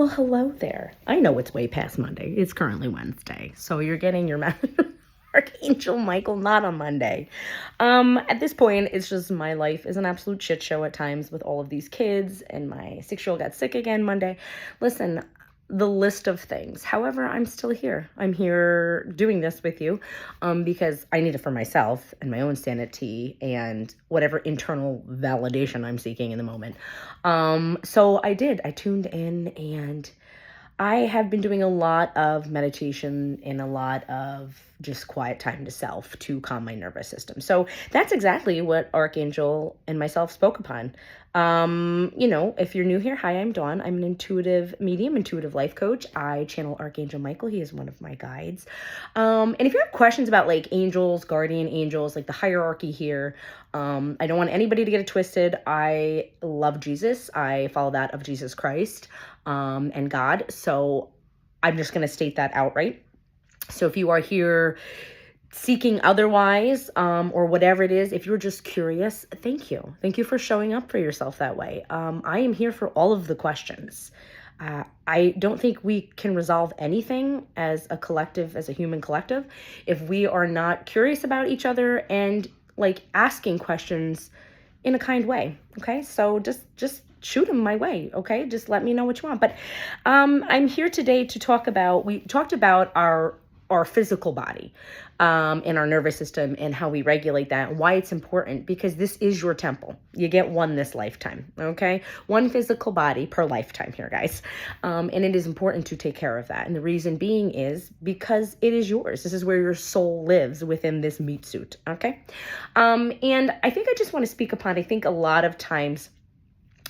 Well, hello there. I know it's way past Monday. It's currently Wednesday. So you're getting your Archangel Michael not on Monday. At this point, it's just my life is an absolute shit show at times with all of these kids, and my 6-year-old got sick again Monday. Listen, the list of things. However, I'm still here. I'm here doing this with you because I need it for myself and my own sanity and whatever internal validation I'm seeking in the moment. So I did. I tuned in, and I have been doing a lot of meditation and a lot of just quiet time to self to calm my nervous system. So that's exactly what Archangel and myself spoke upon. If you're new here, hi, I'm Dawn. I'm an intuitive medium, intuitive life coach. I channel Archangel Michael. He is one of my guides. And if you have questions about like angels, guardian angels, like the hierarchy here, I don't want anybody to get it twisted. I love Jesus. I follow that of Jesus Christ and God. So I'm just going to state that outright. So if you are here seeking otherwise, or whatever it is, if you're just curious, thank you. Thank you for showing up for yourself that way. I am here for all of the questions. I don't think we can resolve anything as a collective, as a human collective, if we are not curious about each other and like asking questions in a kind way. Okay. So just shoot them my way. Okay. Just let me know what you want. But, I'm here today to talk about, we talked about our physical body, and our nervous system and how we regulate that and why it's important, because this is your temple. You get one this lifetime. Okay. One physical body per lifetime here, guys. And it is important to take care of that. And the reason being is because it is yours. This is where your soul lives within this meat suit. Okay. And I think I just want to speak upon, I think a lot of times,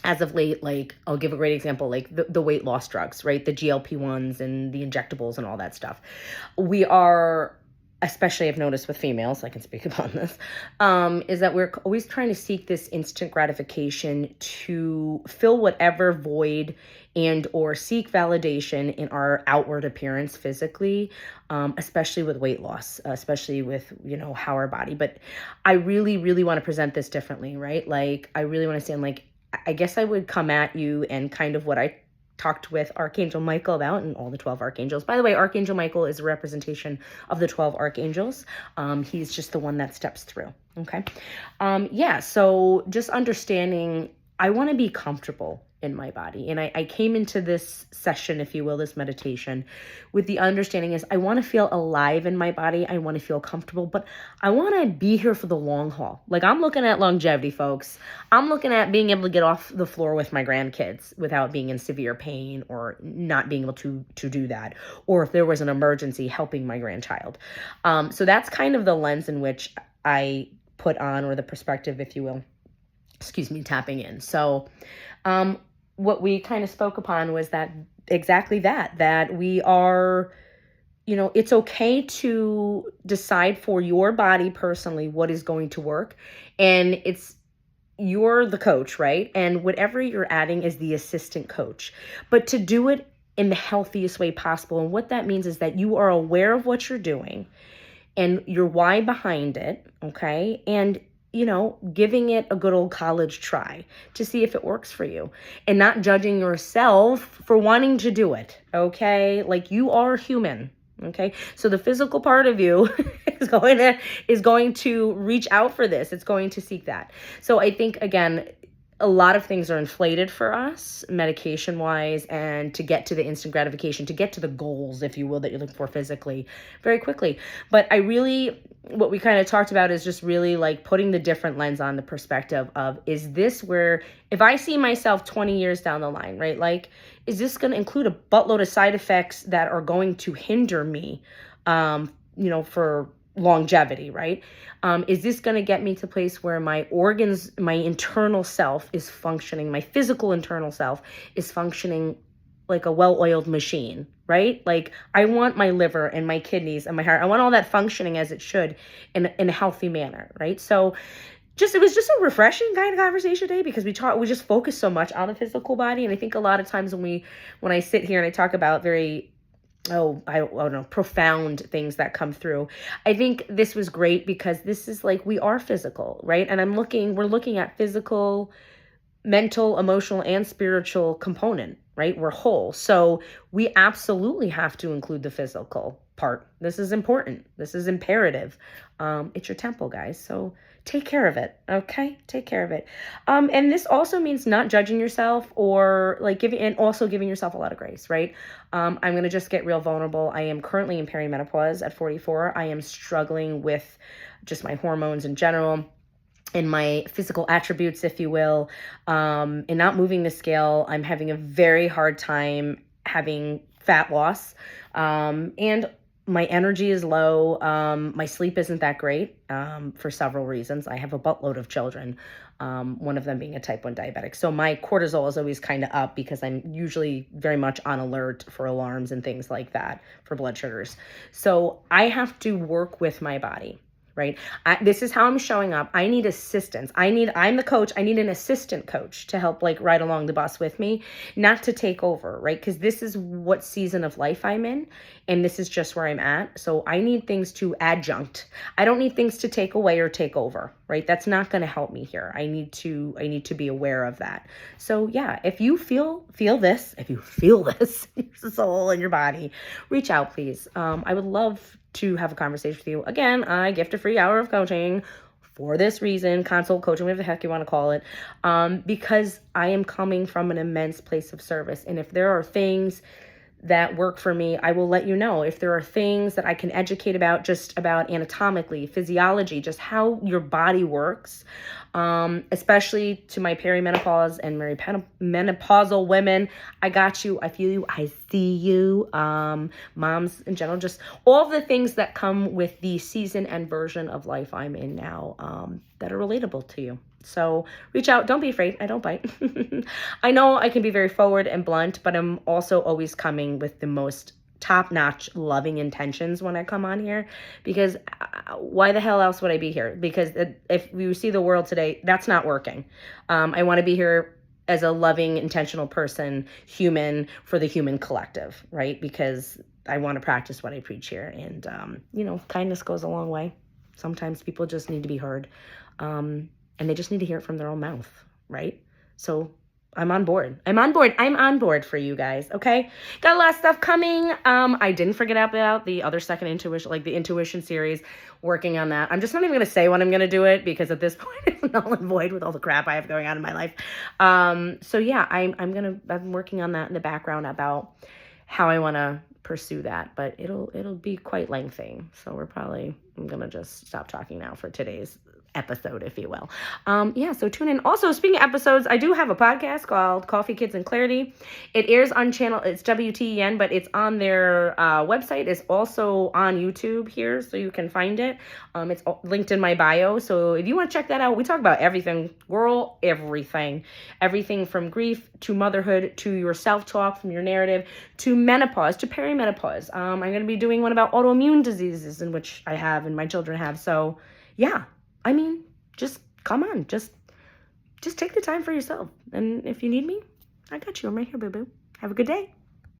as of late, like I'll give a great example, like the weight loss drugs, right? The GLP-1s and the injectables and all that stuff. We are, especially I've noticed with females, I can speak upon this, is that we're always trying to seek this instant gratification to fill whatever void and or seek validation in our outward appearance physically, especially with weight loss, especially with, how our body. But I really, really want to present this differently, right? Like I really want to stand like, I guess I would come at you and kind of what I talked with Archangel Michael about and all the 12 archangels. By the way, Archangel Michael is a representation of the 12 archangels. He's just the one that steps through. Okay. So just understanding, I want to be comfortable in my body. And I came into this session, if you will, this meditation with the understanding is I want to feel alive in my body. I want to feel comfortable, but I want to be here for the long haul. Like I'm looking at longevity, folks. I'm looking at being able to get off the floor with my grandkids without being in severe pain or not being able to do that. Or if there was an emergency, helping my grandchild. So that's kind of the lens in which I put on, or the perspective, if you will, tapping in. So, what we kind of spoke upon was that exactly that we are, it's okay to decide for your body personally what is going to work. And you're the coach, right? And whatever you're adding is the assistant coach, but to do it in the healthiest way possible. And what that means is that you are aware of what you're doing and your why behind it. Okay. And giving it a good old college try to see if it works for you and not judging yourself for wanting to do it. Okay. Like you are human. Okay. So the physical part of you is going to reach out for this. It's going to seek that. So I think, again, a lot of things are inflated for us medication wise, and to get to the instant gratification, to get to the goals, if you will, that you're looking for physically very quickly. But what we kind of talked about is just really like putting the different lens on the perspective of, is this where, if I see myself 20 years down the line, right? Like, is this going to include a buttload of side effects that are going to hinder me, for longevity, right? Is this going to get me to a place where my organs, my internal self is functioning, my physical internal self is functioning like a well-oiled machine, right? Like I want my liver and my kidneys and my heart, I want all that functioning as it should in a healthy manner, right? So it was just a refreshing kind of conversation today, because we just focus so much on the physical body. And I think a lot of times when I sit here and I talk about very I don't know, profound things that come through, I think this was great because this is like, we are physical, right? And we're looking at physical, mental, emotional, and spiritual component, right? We're whole. So we absolutely have to include the physical part. This is important. This is imperative. It's your temple, guys. So take care of it. Okay. Take care of it. And this also means not judging yourself or like and also giving yourself a lot of grace, right? I'm going to just get real vulnerable. I am currently in perimenopause at 44. I am struggling with just my hormones in general and my physical attributes, if you will, and not moving the scale. I'm having a very hard time having fat loss. And my energy is low. My sleep isn't that great for several reasons. I have a buttload of children, one of them being a type 1 diabetic. So my cortisol is always kind of up because I'm usually very much on alert for alarms and things like that for blood sugars. So I have to work with my body. Right? This is how I'm showing up. I need assistance. I'm the coach. I need an assistant coach to help like ride along the bus with me, not to take over, right? Because this is what season of life I'm in, and this is just where I'm at. So I need things to adjunct. I don't need things to take away or take over, right? That's not going to help me here. I need to be aware of that. So yeah, if you feel this, there's a hole in your body, reach out, please. I would love to have a conversation with you. Again, I gift a free hour of coaching for this reason, consult coaching, whatever the heck you want to call it, because I am coming from an immense place of service. And if there are things that work for me, I will let you know. If there are things that I can educate about, just about anatomically, physiology, just how your body works, especially to my perimenopause and menopausal women, I got you. I feel you. I see you. Moms in general, just all of the things that come with the season and version of life I'm in now, that are relatable to you. So reach out. Don't be afraid. I don't bite. I know I can be very forward and blunt, but I'm also always coming with the most top-notch loving intentions when I come on here, because why the hell else would I be here? Because if you see the world today, that's not working. I want to be here as a loving, intentional person, human, for the human collective, right? Because I want to practice what I preach here. And, kindness goes a long way. Sometimes people just need to be heard. And they just need to hear it from their own mouth, right? So I'm on board. I'm on board for you guys, okay? Got a lot of stuff coming. I didn't forget about the other second intuition, like the intuition series, working on that. I'm just not even going to say when I'm going to do it, because at this point it's null and void with all the crap I have going on in my life. So yeah, I'm working on that in the background about how I want to pursue that, but it'll be quite lengthy. So I'm going to just stop talking now for today's episode, if you will. So tune in. Also, speaking of episodes, I do have a podcast called Coffee, Kids, and Clarity. It airs on it's WTEN, but it's on their website. It's also on YouTube here, so you can find it. It's linked in my bio, so if you want to check that out, we talk about everything, girl, everything from grief to motherhood to your self-talk, from your narrative to menopause to perimenopause. I'm going to be doing one about autoimmune diseases, in which I have and my children have. So yeah, just come on, just take the time for yourself. And if you need me, I got you. I'm right here, boo-boo. Have a good day.